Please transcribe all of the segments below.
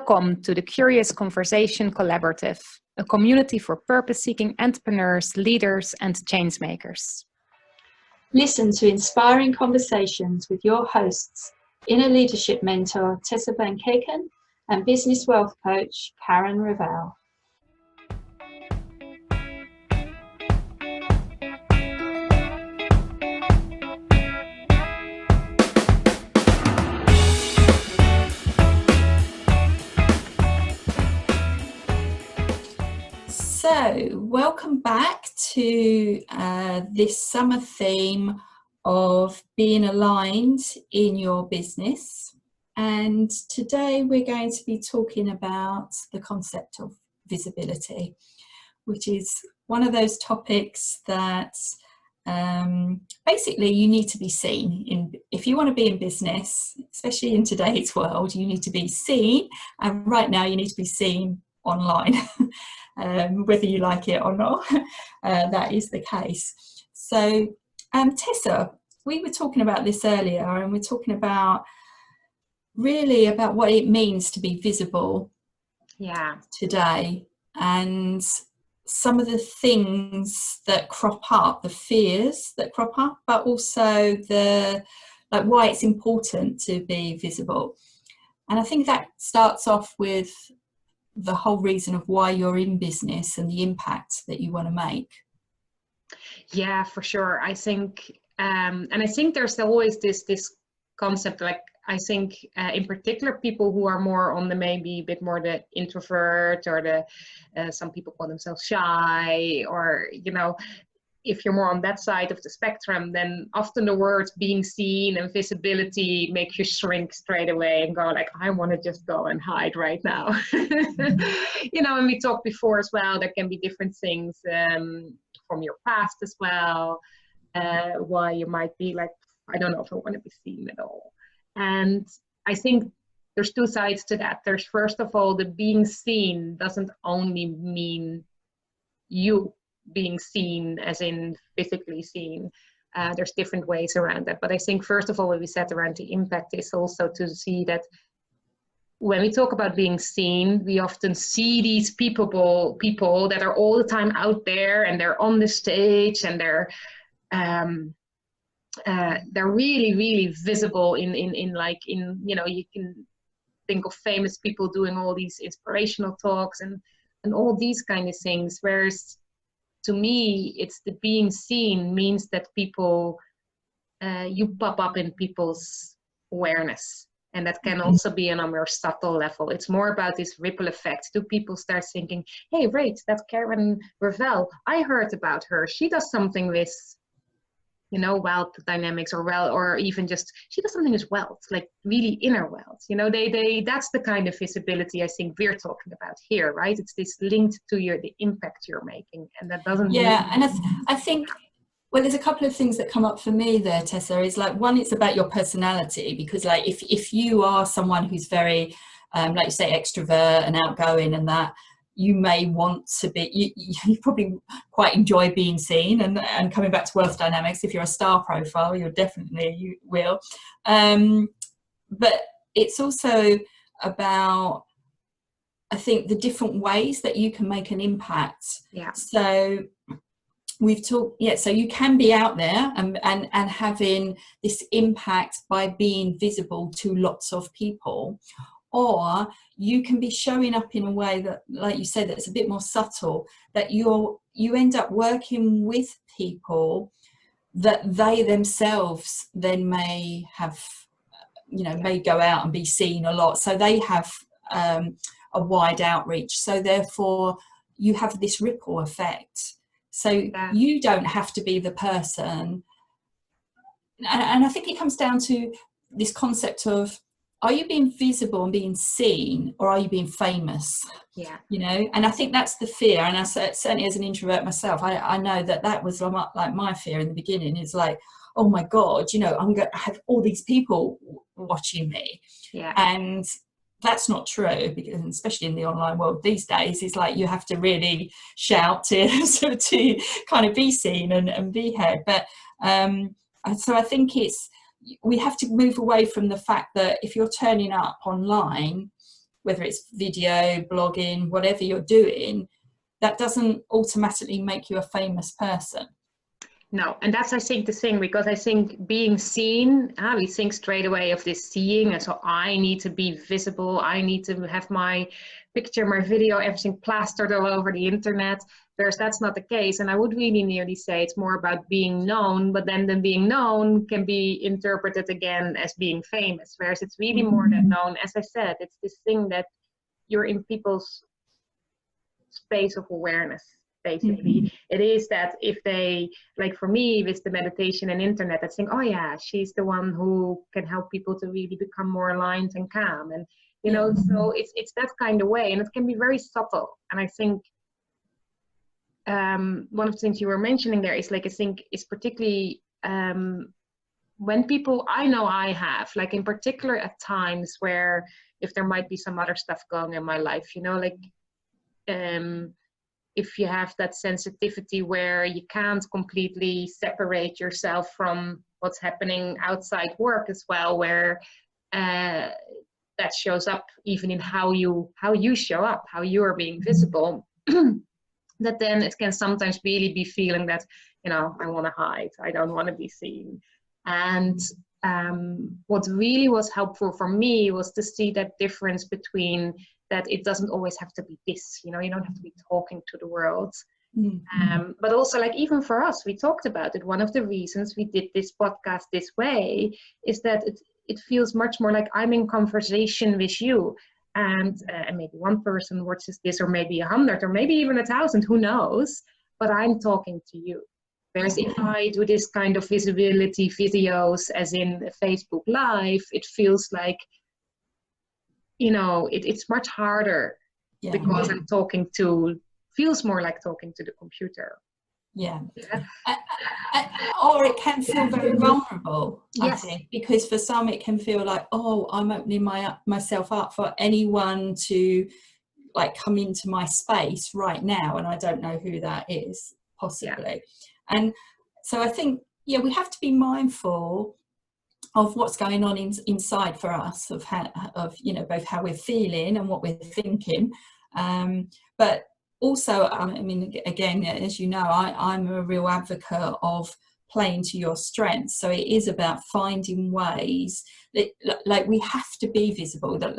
Welcome to the Curious Conversation Collaborative, a community for purpose-seeking entrepreneurs, leaders, and changemakers. Listen to inspiring conversations with your hosts, inner leadership mentor Tessa and Karen and business wealth coach Karen Ravel. So, welcome back to this summer theme of being aligned in your business. And today we're going to be talking about the concept of visibility, which is one of those topics that basically you need to be seen. If you want to be in business, especially in today's world, you need to be seen. And right now you need to be seen online. Whether you like it or not, that is the case. So, Tessa, we were talking about this earlier, and we're talking about really about what it means to be visible today, and some of the things that crop up, the fears that crop up, but also why it's important to be visible. And I think that starts off with the whole reason of why you're in business and the impact that you want to make. Yeah, for sure. I think, and I think there's always this concept, like, I think in particular people who are more on the maybe a bit more the introvert or the some people call themselves shy, or if you're more on that side of the spectrum, then often the words being seen and visibility make you shrink straight away and go like, I want to just go and hide right now. And we talked before as well, there can be different things from your past as well, why you might be like, I don't know if I want to be seen at all. And I think there's two sides to that. There's, first of all, the being seen doesn't only mean you being seen as in physically seen. There's different ways around that, but I think first of all what we said around the impact is also to see that when we talk about being seen, we often see these people that are all the time out there and they're on the stage and they're really, really visible in you can think of famous people doing all these inspirational talks and all these kind of things, whereas to me, it's the being seen means that people, you pop up in people's awareness. And that can also be on a more subtle level. It's more about this ripple effect. Do people start thinking, hey, wait, that's Karen Ravel. I heard about her. She does something with, wealth dynamics or even just, she does something with wealth, like really inner wealth. That's the kind of visibility I think we're talking about here, right? It's this linked to the impact you're making. And that doesn't and I think, well, there's a couple of things that come up for me there, Tessa, is like, one, it's about your personality, because like if you are someone who's very, like you say, extrovert and outgoing and that, you may want to be, you probably quite enjoy being seen, and coming back to wealth dynamics, if you're a star profile, you will. But it's also about, I think, the different ways that you can make an impact. Yeah. So we've talked, so you can be out there and having this impact by being visible to lots of people. Or you can be showing up in a way that, like you said, that's a bit more subtle, that you end up working with people that they themselves then may have, may go out and be seen a lot. So they have a wide outreach. So therefore you have this ripple effect. So you don't have to be the person. And I think it comes down to this concept of, are you being visible and being seen, or are you being famous? Yeah. And I think that's the fear. And I certainly, as an introvert myself, I know that was like my fear in the beginning. It's like, oh my God, I'm going to have all these people watching me. Yeah. And that's not true, because especially in the online world these days, it's like you have to really shout to kind of be seen and be heard. But so I think we have to move away from the fact that if you're turning up online whether it's video, blogging, whatever you're doing, that doesn't automatically make you a famous person. No, and that's, I think, the thing, because I think being seen, we think straight away of this seeing, and so I need to be visible, I need to have my picture, my video, everything plastered all over the internet, whereas that's not the case. And I would really nearly say it's more about being known, but then the being known can be interpreted again as being famous, whereas it's really more than known. As I said, it's this thing that you're in people's space of awareness. Basically, it is that if they, like for me with the meditation and internet, I think, oh yeah, she's the one who can help people to really become more aligned and calm, and you know, so it's that kind of way, and it can be very subtle. And I think one of the things you were mentioning there is, like, I think is particularly when people, I know I have, like in particular at times where if there might be some other stuff going in my life, you know, like if you have that sensitivity where you can't completely separate yourself from what's happening outside work as well, where that shows up even in how you show up, how you are being visible, that then it can sometimes really be feeling that, you know, I want to hide, I don't want to be seen. And what really was helpful for me was to see that difference between that it doesn't always have to be this, you know, you don't have to be talking to the world. But also, like, even for us, we talked about it. One of the reasons we did this podcast this way is that it feels much more like I'm in conversation with you. And maybe one person watches this, or maybe 100, or maybe even 1,000, who knows? But I'm talking to you. Whereas if I do this kind of visibility videos, as in Facebook Live, it feels like, you know, it's much harder because I'm talking to, feels more like talking to the computer. Or it can feel very vulnerable, I think, because for some it can feel like, oh, I'm opening myself up for anyone to like come into my space right now, and I don't know who that is, possibly. And so I think, we have to be mindful of what's going on inside for us, of how, you know, both how we're feeling and what we're thinking, but also, I mean, again, as you know, I'm a real advocate of playing to your strengths. So it is about finding ways that, like, we have to be visible. That,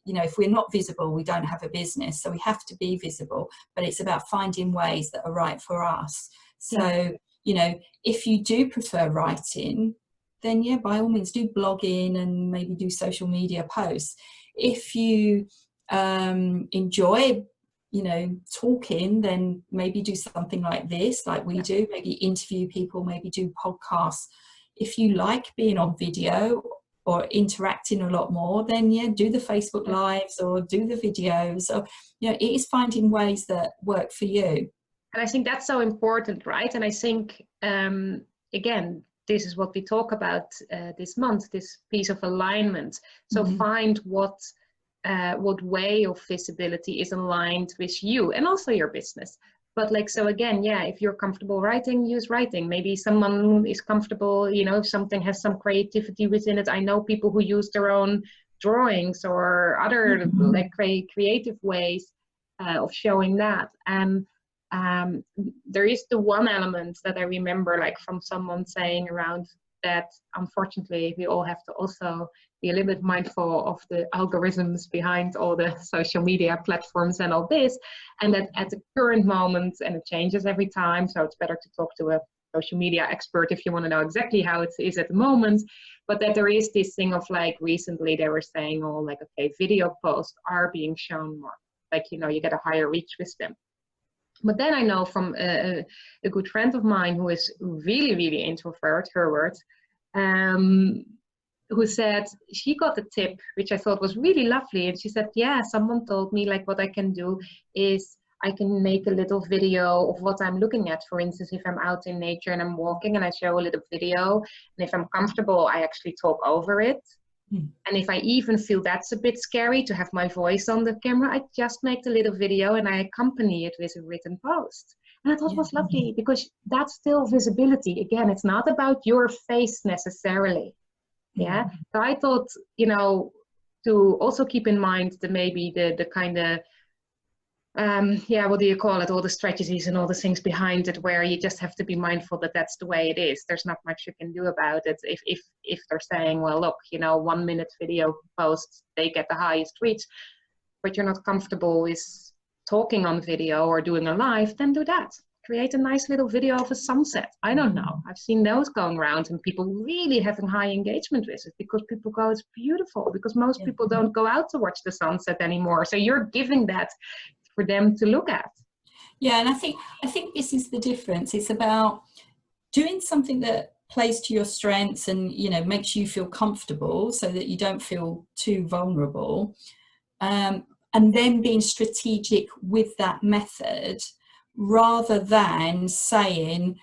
you know, if we're not visible, we don't have a business. So we have to be visible, but it's about finding ways that are right for us. So, you know, if you do prefer writing, then by all means do blogging and maybe do social media posts. If you enjoy, you know, talking, then maybe do something like this, like we do, maybe interview people, maybe do podcasts. If you like being on video or interacting a lot more, then do the Facebook Lives or do the videos. Or, you know, it is finding ways that work for you. And I think that's so important, right? And I think, again, this is what we talk about this month, this piece of alignment. So find what way of visibility is aligned with you and also your business. But like, so again, if you're comfortable writing, use writing. Maybe someone is comfortable, you know, if something has some creativity within it. I know people who use their own drawings or other like creative ways of showing that. And there is the one element that I remember, like from someone saying around that, unfortunately, we all have to also be a little bit mindful of the algorithms behind all the social media platforms and all this, and that at the current moment, and it changes every time, so it's better to talk to a social media expert if you want to know exactly how it is at the moment, but that there is this thing of, like, recently they were saying, oh, like, okay, video posts are being shown more, like, you know, you get a higher reach with them. But then I know from a good friend of mine who is really, really introvert, her words, who said she got a tip, which I thought was really lovely. And she said, someone told me, like, what I can do is I can make a little video of what I'm looking at. For instance, if I'm out in nature and I'm walking and I show a little video, and if I'm comfortable, I actually talk over it. And if I even feel that's a bit scary to have my voice on the camera, I just make the little video and I accompany it with a written post. And I thought it was lovely, because that's still visibility. Again, it's not about your face necessarily. So I thought, you know, to also keep in mind the maybe the kind of what do you call it, all the strategies and all the things behind it, where you just have to be mindful that that's the way it is. There's not much you can do about it. If they're saying, well, look, 1 minute video posts, they get the highest reach, but you're not comfortable with talking on video or doing a live, then do that. Create a nice little video of a sunset. I don't know. I've seen those going around and people really having high engagement with it, because people go, it's beautiful, because most people don't go out to watch the sunset anymore. So you're giving that for them to look at. Yeah, and I think this is the difference. It's about doing something that plays to your strengths and makes you feel comfortable, so that you don't feel too vulnerable, and then being strategic with that method, rather than saying,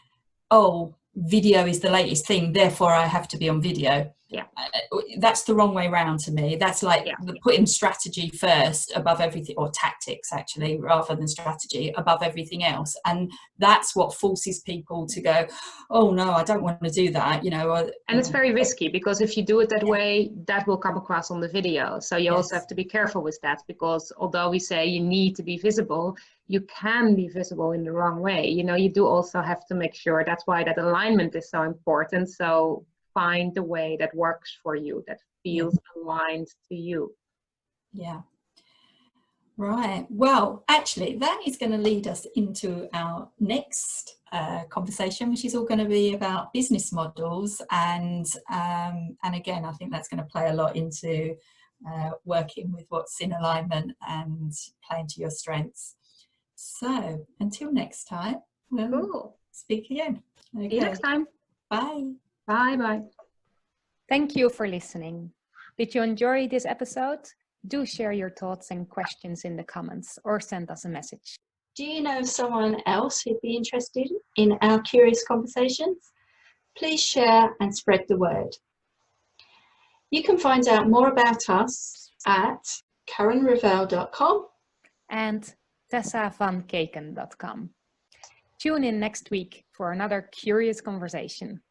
oh, video is the latest thing, therefore I have to be on video. Yeah, that's the wrong way round to me. That's like putting strategy first above everything, or tactics actually, rather than strategy above everything else. And that's what forces people to go, oh no, I don't want to do that, And it's very risky, because if you do it that way, that will come across on the video. So you also have to be careful with that, because although we say you need to be visible, you can be visible in the wrong way. You do also have to make sure. That's why that alignment is so important. So find a way that works for you, that feels aligned to you. Yeah. Right. Well, actually, that is going to lead us into our next conversation, which is all going to be about business models. And again, I think that's going to play a lot into working with what's in alignment and playing to your strengths. So until next time, we'll speak again. Okay. See you next time. Bye. Bye. Thank you for listening. Did you enjoy this episode? Do share your thoughts and questions in the comments, or send us a message. Do you know someone else who'd be interested in our curious conversations? Please share and spread the word. You can find out more about us at KarenRavel.com and TessaVanKeken.com. Tune in next week for another curious conversation.